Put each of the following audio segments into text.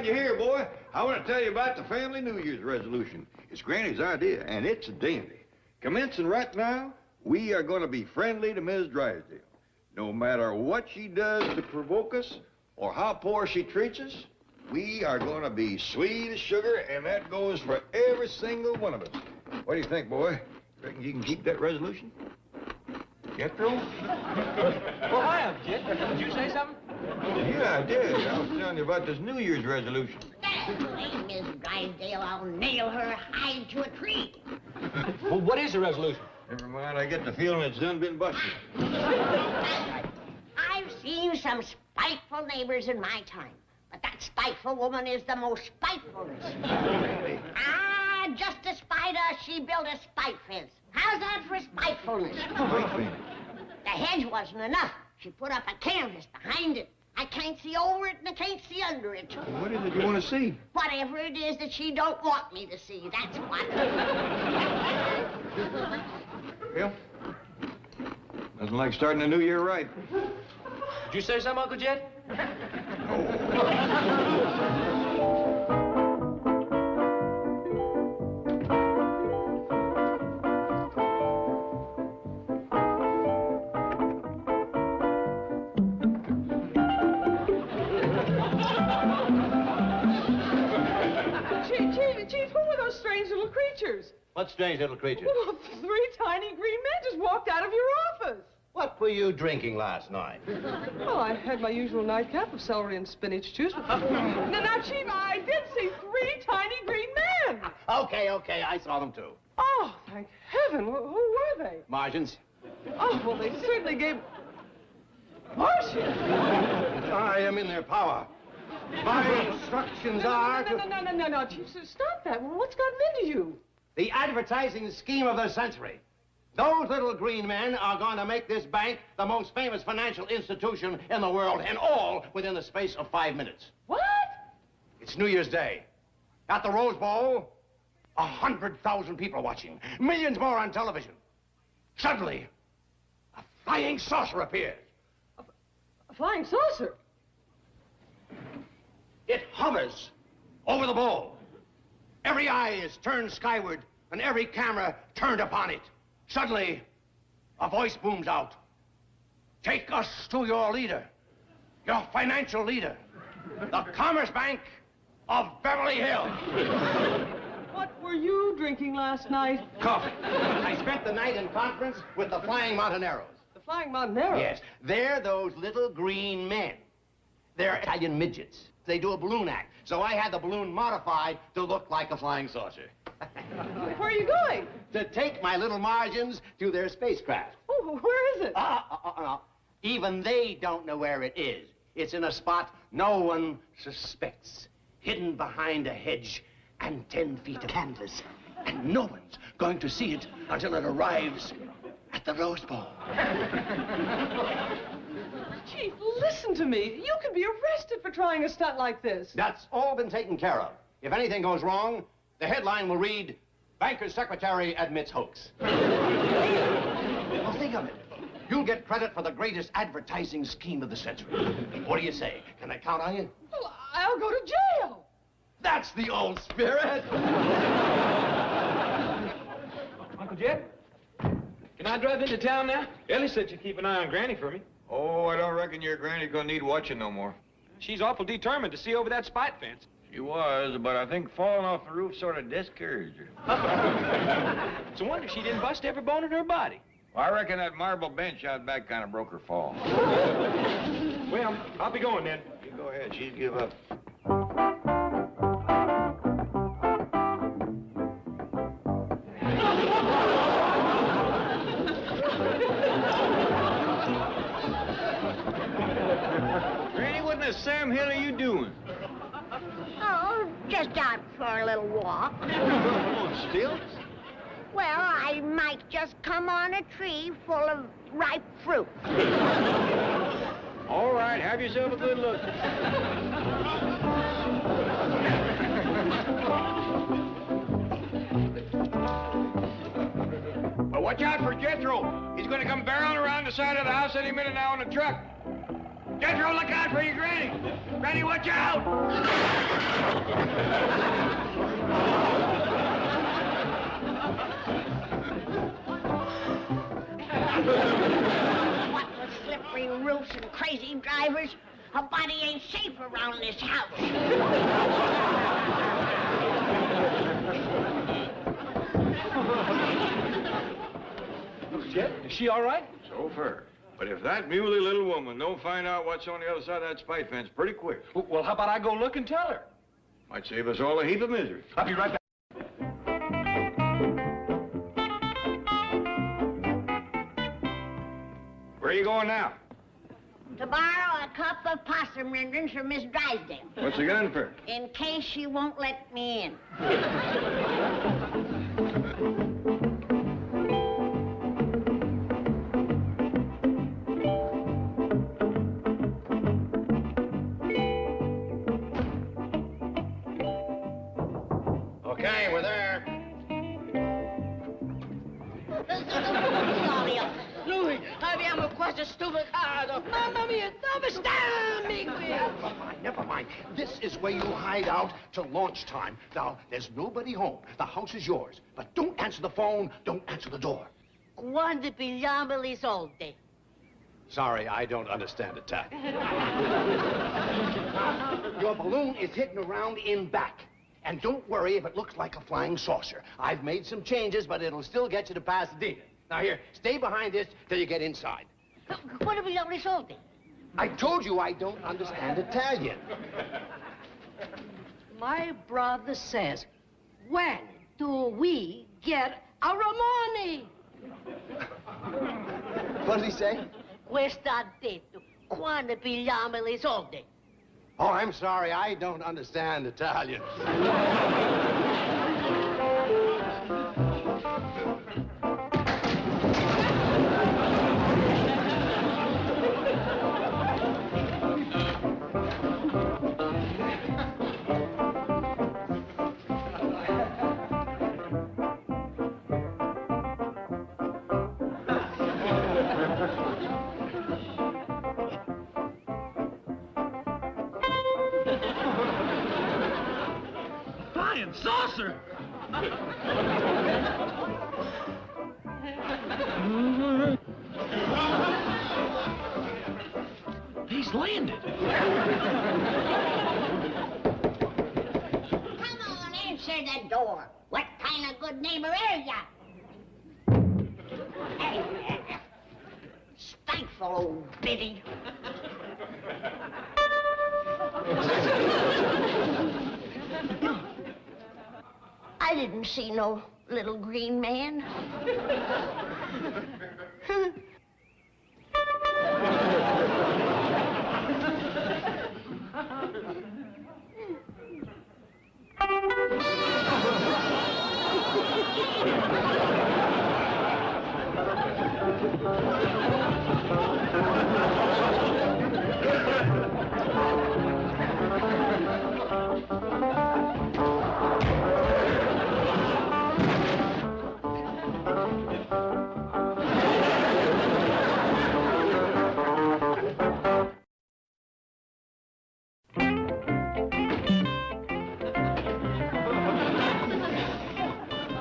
glad you're here, boy. I want to tell you about the family New Year's resolution. It's Granny's idea, and it's a dandy. Commencing right now, we are going to be friendly to Ms. Drysdale. No matter what she does to provoke us or how poor she treats us, we are going to be sweet as sugar, and that goes for every single one of us. What do you think, boy? Reckon you can keep that resolution? Jethro? Well, hi, Uncle Jed. Did you say something? Yeah, I did. I was telling you about this New Year's resolution. That way, Miss Drysdale, I'll nail her hide to a tree. Well, what is the resolution? Never mind, I get the feeling it's done been busted. I've seen some spiteful neighbors in my time, but that spiteful woman is the most spitefulest. Just to spite us, she built a spite fence. How's that for spitefulness? The hedge wasn't enough. She put up a canvas behind it. I can't see over it and I can't see under it. What is it you want to see? Whatever it is that she don't want me to see, that's what. Well, doesn't like starting the new year right. Did you say something, Uncle Jed? Chief, who were those strange little creatures? What strange little creatures? Well, 3 tiny green men just walked out of your office. What were you drinking last night? Well, I had my usual nightcap of celery and spinach juice. Now, Chief, I did see 3 tiny green men. Okay, I saw them too. Oh, thank heaven. Who were they? Martians? Oh, well, they certainly gave... Martians? I am in their power. My instructions are to... No, Chief, stop that. What's gotten into you? The advertising scheme of the century. Those little green men are going to make this bank the most famous financial institution in the world, and all within the space of 5 minutes. What? It's New Year's Day. At the Rose Bowl, 100,000 people watching, millions more on television. Suddenly, a flying saucer appears. A flying saucer? It hovers over the bowl. Every eye is turned skyward, and every camera turned upon it. Suddenly, a voice booms out. Take us to your leader, your financial leader, the Commerce Bank of Beverly Hills. What were you drinking last night? Coffee. I spent the night in conference with the Flying Mountaineers. The Flying Mountaineers? Yes, they're those little green men. They're Italian midgets. They do a balloon act, so I had the balloon modified to look like a flying saucer. Where are you going? To take my little Martians to their spacecraft. Oh, where is it? No. Even they don't know where it is. It's in a spot no one suspects, hidden behind a hedge and 10 feet of canvas. And no one's going to see it until it arrives at the Rose Bowl. Chief, listen to me. You could be arrested for trying a stunt like this. That's all been taken care of. If anything goes wrong, the headline will read, Banker's Secretary Admits Hoax. Well, think of it. You'll get credit for the greatest advertising scheme of the century. What do you say? Can I count on you? Well, I'll go to jail. That's the old spirit. Uncle Jed, can I drive into town now? Ellie said you'd keep an eye on Granny for me. Oh, I don't reckon your granny's gonna need watching no more. She's awful determined to see over that spite fence. She was, but I think falling off the roof sort of discouraged her. It's a wonder she didn't bust every bone in her body. Well, I reckon that marble bench out back kind of broke her fall. Well, I'll be going then. You go ahead. She's give up. Granny, what in the Sam Hill are you doing? Oh, just out for a little walk. Oh, still? Well, I might just come on a tree full of ripe fruit. All right, have yourself a good look. Well, watch out for Jethro. He's going to come barreling around the side of the house any minute now in the truck. Jethro, look out for your granny. Granny, watch out! climbing roofs and crazy drivers. A body ain't safe around this house. Uncle Jed, is she all right? So far. But if that muley little woman don't find out what's on the other side of that spite fence pretty quick, Well, how about I go look and tell her? might save us all a heap of misery. I'll be right back. Where are you going now? To borrow a cup of possum renderings from Miss Drysdale. What's the gun for? In case she won't let me in. Okay, we're there. Louis, abbiamo quasi stupicato. Mamma mia, dove sta, Never mind. This is where you hide out till launch time. Now, there's nobody home. The house is yours. But don't answer the phone. Don't answer the door. Quando pigliamo i soldi? Sorry, I don't understand Italian. Your balloon is hitting around in back. And don't worry if it looks like a flying saucer. I've made some changes, but it'll still get you to Pasadena. Now here, stay behind this till you get inside. Quando pigliamo i soldi? I told you I don't understand Italian. My brother says, when do we get our money? What did he say? Questo ha detto, quando pigliamo i soldi? Oh, I'm sorry, I don't understand Italian. Flying saucer! He's landed. Come on, answer the door. What kind of good neighbor are ya? Spiteful old biddy. I didn't see no little green man.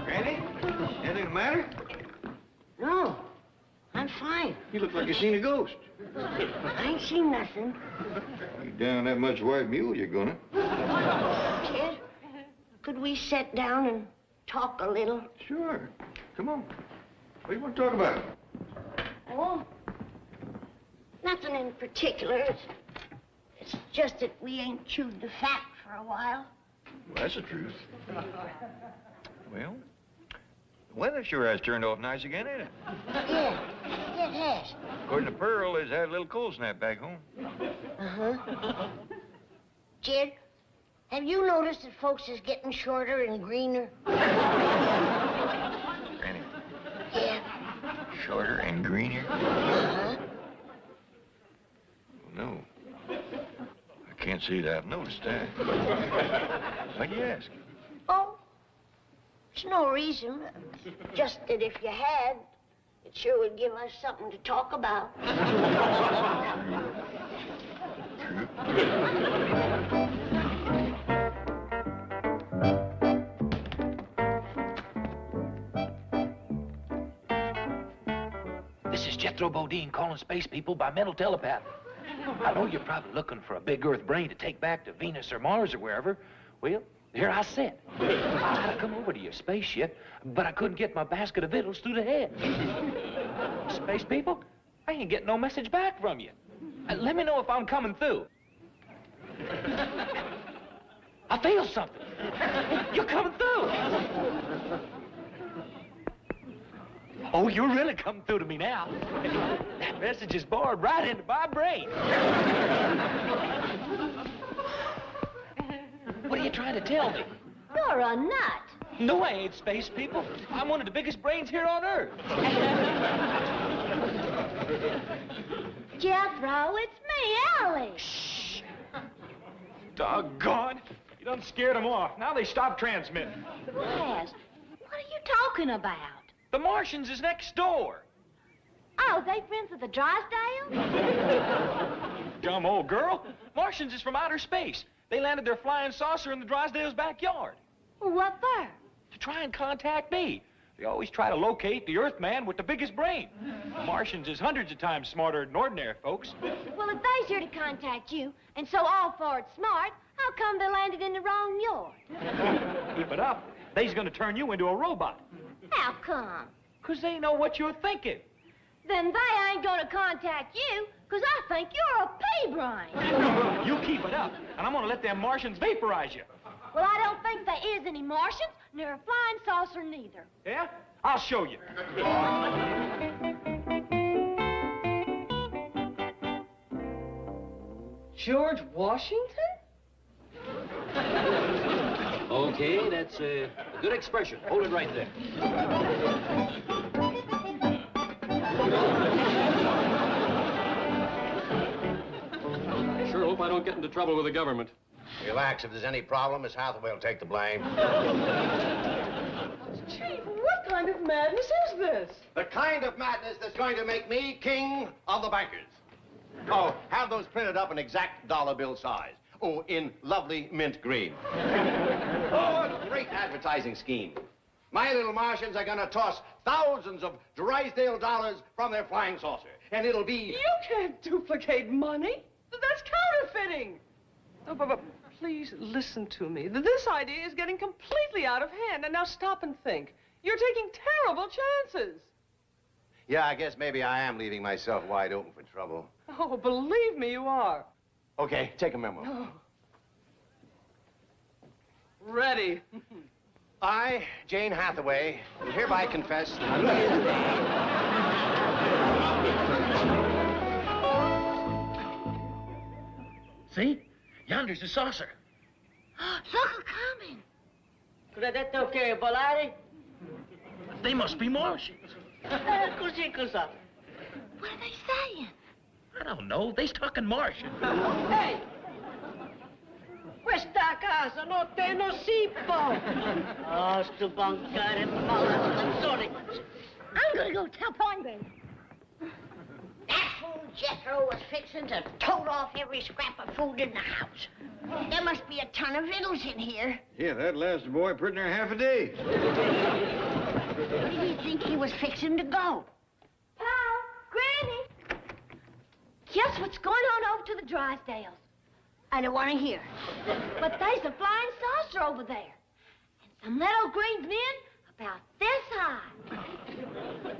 Granny? Anything the matter? No, I'm fine. You look like you seen a ghost. I ain't seen nothing. You down that much white mule, you're gonna. Kid, could we sit down and talk a little? Sure. Come on. What do you want to talk about? Oh, nothing in particular. It's just that we ain't chewed the fat for a while. Well, that's the truth. Well, the weather sure has turned off nice again, ain't it? Yeah, it has. According to Pearl, there's had a little cold snap back home. Uh-huh. Jed, have you noticed that folks is getting shorter and greener? Granny, Yeah. shorter and greener? Uh-huh. No. I can't say that I've noticed that. Why'd you ask? Oh, there's no reason. Just that if you had, it sure would give us something to talk about. This is Jet Jethro Bodine calling space people by mental telepathy. I know you're probably looking for a big Earth brain to take back to Venus or Mars or wherever. Well, here I sit. I had to come over to your spaceship, but I couldn't get my basket of victuals through the head. Space people, I ain't getting no message back from you. Let me know if I'm coming through. I feel something. You're coming through. Oh, you're really coming through to me now. That message is bored right into my brain. What are you trying to tell me? You're a nut. No, I ain't, space people. I'm one of the biggest brains here on Earth. Jethro, it's me, Ellie. Shh. Doggone. You done scared them off. Now they stop transmitting. Yes. What are you talking about? The Martians is next door. Oh, they friends with the Drysdales? Dumb old girl. Martians is from outer space. They landed their flying saucer in the Drysdales' backyard. What for? To try and contact me. They always try to locate the Earthman with the biggest brain. Martians is hundreds of times smarter than ordinary folks. Well, if they's here to contact you, and so all for it's smart, how come they landed in the wrong yard? Keep it up. They's gonna turn you into a robot. How come? 'Cause they know what you're thinking. Then they ain't gonna contact you, 'cause I think you're a pea brain. You keep it up, and I'm gonna let them Martians vaporize you. Well, I don't think there is any Martians, nor a flying saucer neither. Yeah? I'll show you. George Washington? Okay, that's a good expression. Hold it right there. I sure hope I don't get into trouble with the government. Relax. If there's any problem, Miss Hathaway will take the blame. Chief, what kind of madness is this? The kind of madness that's going to make me king of the bankers. Oh, have those printed up in exact dollar bill size. Oh, in lovely mint green. Oh, a great advertising scheme. My little Martians are going to toss thousands of Drysdale dollars from their flying saucer. And it'll be... You can't duplicate money. That's counterfeiting. Oh, but please listen to me. This idea is getting completely out of hand. And now stop and think. You're taking terrible chances. Yeah, I guess maybe I am leaving myself wide open for trouble. Oh, believe me, you are. Okay, take a memo. Ready. I, Jane Hathaway, do hereby confess that See? Yonder's the saucer. Look, coming. Credetto che volare? They must be Martians. Così cosa? What are they saying? I don't know. They's talking Martian. Ehi! Questa casa non te non si può! Oh, sto bancare sorry. I'm gonna go tell Poindexter. That fool Jethro was fixing to tote off every scrap of food in the house. There must be a ton of victuals in here. Yeah, that lasted boy pretty near half a day. Where do you think he was fixing to go? Pal, Granny. Guess what's going on over to the Drysdales? I don't want to hear. But there's a flying saucer over there. And some little green men about this high.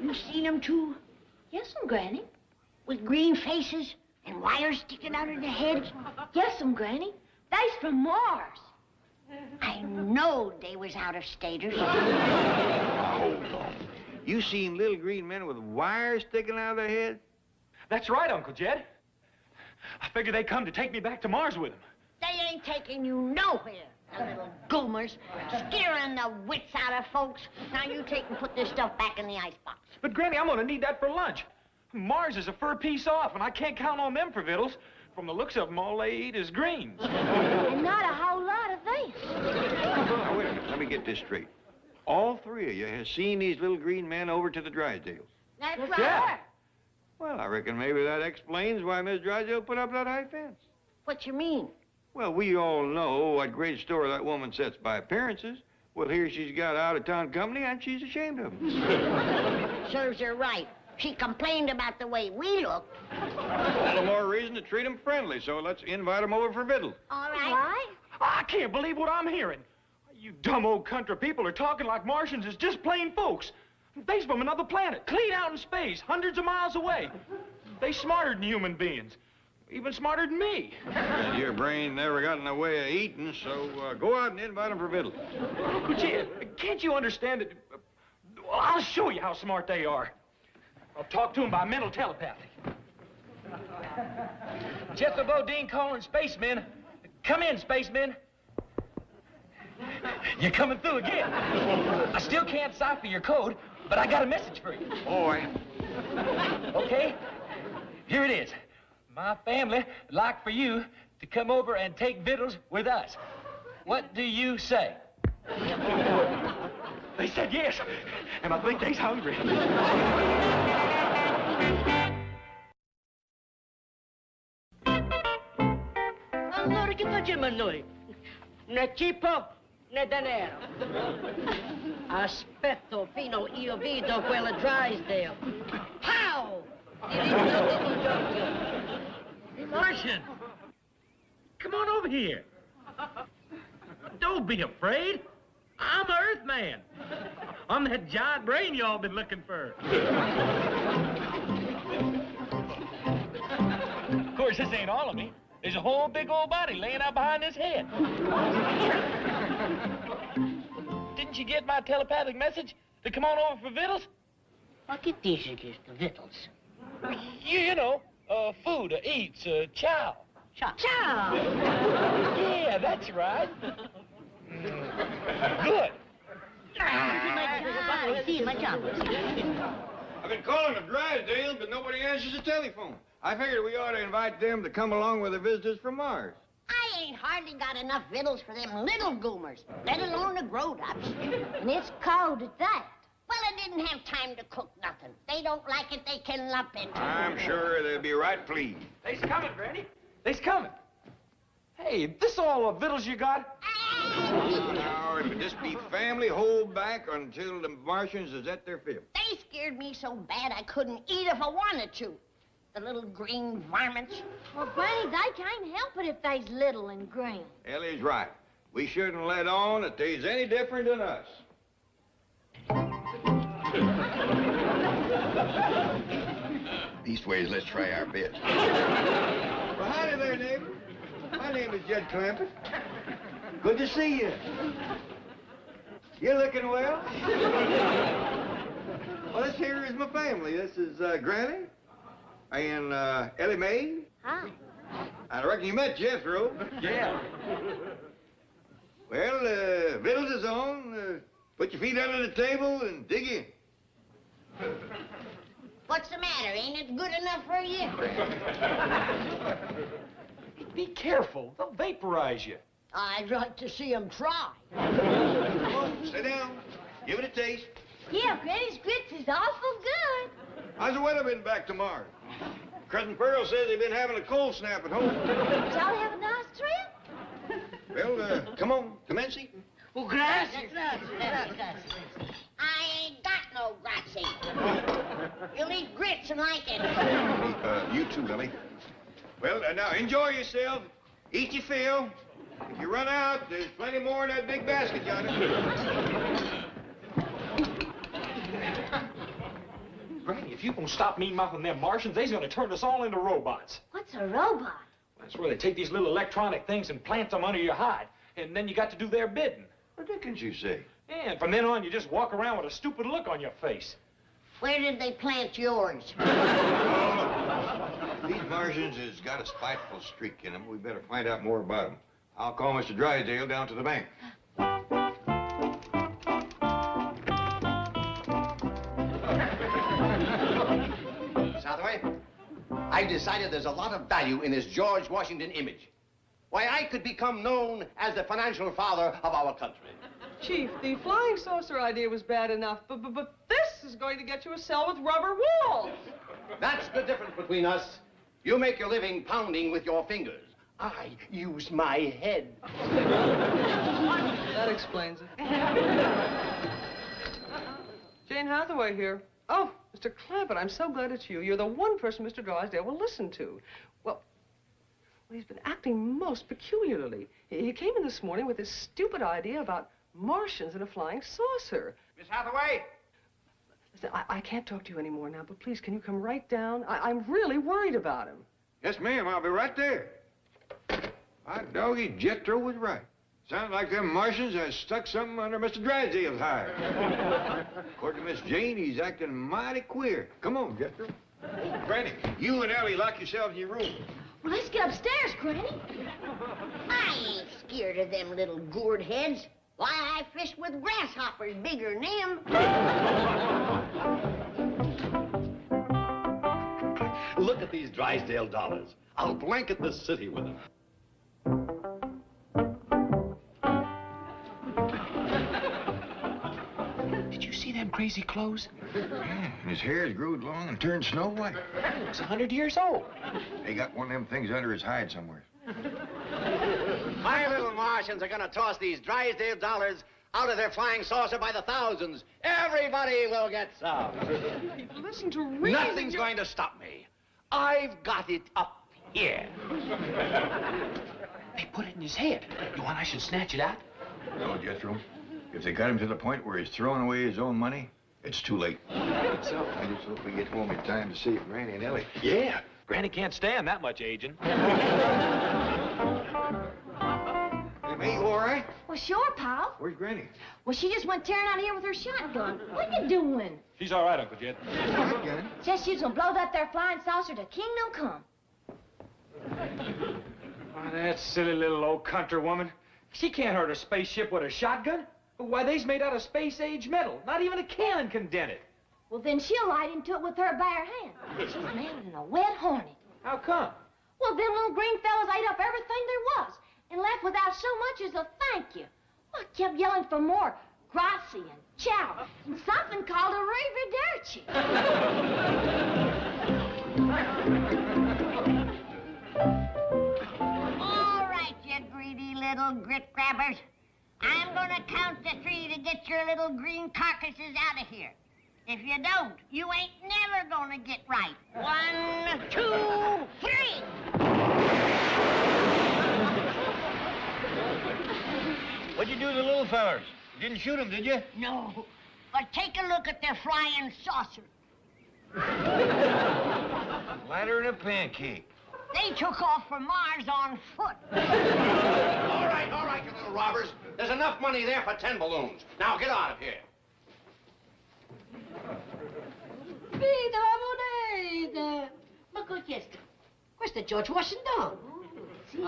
You seen them too? Yes'm, Granny. With green faces and wires sticking out of their heads. Yes'm, Granny. They's from Mars. I knowed they was out-of-staters. Hold on. You seen little green men with wires sticking out of their heads? That's right, Uncle Jed. I figure they come to take me back to Mars with them. They ain't taking you nowhere, the little goomers, scaring the wits out of folks. Now you take and put this stuff back in the icebox. But, Granny, I'm gonna need that for lunch. Mars is a fur piece off, and I can't count on them for victuals. From the looks of them, all they eat is greens. And not a whole lot of this. Now, wait a minute. Let me get this straight. All three of you have seen these little green men over to the Drysdales. That's Yes, right. yeah. Well, I reckon maybe that explains why Miss Drysdale put up that high fence. What you mean? Well, we all know what great store that woman sets by appearances. Well, here she's got out-of-town company, and she's ashamed of them. Serves her right. She complained about the way we looked. All the more reason to treat 'em friendly, so let's invite 'em over for victuals. All right. I can't believe what I'm hearing. You dumb old country people are talking like Martians is just plain folks. They's from another planet, clean out in space, hundreds of miles away. They smarter than human beings, even smarter than me. And your brain never got in the way of eating, so go out and invite 'em for victuals. But can't you understand that? I'll show you how smart they are. I'll talk to them by mental telepathy. Jethro Bodine calling spacemen. Come in, spacemen. You're coming through again. I still can't cipher your code, but I got a message for you. Boy. Okay, here it is. My family would like for you to come over and take victuals with us. What do you say? They said yes, and I think they's hungry. Allora che facciamo noi? Né cibo né denaro. Aspetto fino io vedo quella Drysdale. Pow! Martian, come on over here. Don't be afraid. I'm an Earthman. I'm that giant brain y'all been looking for. Of course, this ain't all of me. There's a whole big old body laying out behind this head. Didn't you get my telepathic message to come on over for victuals? What it is against the victuals? You know, food, eats, chow. Chow. Yeah, that's right. Good. I've been calling the Drysdale, but nobody answers the telephone. I figured we ought to invite them to come along with the visitors from Mars. I ain't hardly got enough victuals for them little goomers, let alone the grown-ups. And it's cold at that. Well, I didn't have time to cook nothing. They don't like it, they can lump into it. I'm sure they'll be right pleased. They's coming, Granny. They's coming. Hey, this all the victuals you got? Now, it'll just be family hold back until the Martians is at their fill. They scared me so bad I couldn't eat if I wanted to. The little green varmints. Well, Granny, they can't help it if they's little and green. Ellie's right. We shouldn't let on that they's any different than us. Leastways, let's try our best. Well, howdy there, neighbor. My name is Jed Clampett. Good to see you. You're looking well. Well, this here is my family. This is Granny and Ellie Mae. Hi. I reckon you met Jethro. Yeah. Well, victuals is on. Put your feet under the table and dig in. What's the matter? Ain't it good enough for you? Be careful. They'll vaporize you. I'd like to see 'em try. Come on, sit down. Give it a taste. Yeah, Granny's grits is awful good. How's the weather been back to Mars? Cousin Pearl says they've been having a cold snap at home. Did y'all have a nice trip? Well, come on, commence it. Oh, gracias. I ain't got no grazie. You'll eat grits and like it. You too, Lily. Well, now enjoy yourself. Eat your fill. If you run out, there's plenty more in that big basket yonder. Granny, if you don't stop me mouthing them Martians, they's gonna turn us all into robots. What's a robot? That's where they take these little electronic things and plant them under your hide, and then you got to do their bidding. What dickens you say? Yeah, and from then on, you just walk around with a stupid look on your face. Where did they plant yours? These Martians has got a spiteful streak in them. We better find out more about them. I'll call Mr. Drysdale down to the bank. Southway, I've decided there's a lot of value in this George Washington image. Why, I could become known as the financial father of our country. Chief, the flying saucer idea was bad enough, but this is going to get you a cell with rubber walls. That's the difference between us. You make your living pounding with your fingers. I use my head. That explains it. Jane Hathaway here. Oh, Mr. Clampett, I'm so glad it's you. You're the one person Mr. Drysdale will listen to. Well, he's been acting most peculiarly. He came in this morning with this stupid idea about Martians and a flying saucer. Miss Hathaway? Listen, I can't talk to you anymore now, but please, can you come right down? I'm really worried about him. Yes, ma'am, I'll be right there. My doggy Jethro was right. Sounds like them Martians has stuck something under Mr. Drysdale's hide. According to Miss Jane, he's acting mighty queer. Come on, Jethro. Granny, you and Ellie lock yourselves in your room. Well, let's get upstairs, Granny. I ain't scared of them little gourd heads. Why, I fished with grasshoppers bigger than them. Look at these Drysdale dollars. I'll blanket this city with them. Did you see them crazy clothes? Yeah, and his hair's growed long and turned snow white. He's 100 years old. They got one of them things under his hide somewhere. My little Martians are gonna toss these Drysdale dollars out of their flying saucer by the thousands. Everybody will get some. Listen to reason. Nothing's going to stop me. I've got it up here. They put it in his head. You want I should snatch it out? No, Jethro. If they got him to the point where he's throwing away his own money, it's too late. So, I just hope we get home in time to save Granny and Ellie. yeah. Granny can't stand that much aging. Hey, you all right? Well, sure, pal. Where's Granny? Well, she just went tearing out of here with her shotgun. What are you doing? She's all right, Uncle Jed. Shotgun? Says she's gonna blow that there flying saucer to kingdom come. Oh, that silly little old country woman. She can't hurt a spaceship with a shotgun. Why, they's made out of space-age metal. Not even a cannon can dent it. Well, then she'll light into it with her bare hand. She's married in a wet hornet. How come? Well, them little green fellas ate up everything there was and left without so much as a thank you. Well, I kept yelling for more grazie and ciao and something called arrivederci. All right, you greedy little grit grabbers. I'm gonna count to 3 to get your little green carcasses out of here. If you don't, you ain't never gonna get right. 1, 2, 3. What'd you do to the little fellers? You didn't shoot them, did you? No, but take a look at their flying saucer. Lighter than a pancake. They took off for Mars on foot. All right, you little robbers. There's enough money there for 10 balloons. Now get out of here. Vita la moneta! Ma questo? Questo è George Washington. Sì,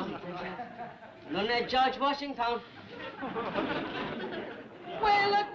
non è George Washington. Quella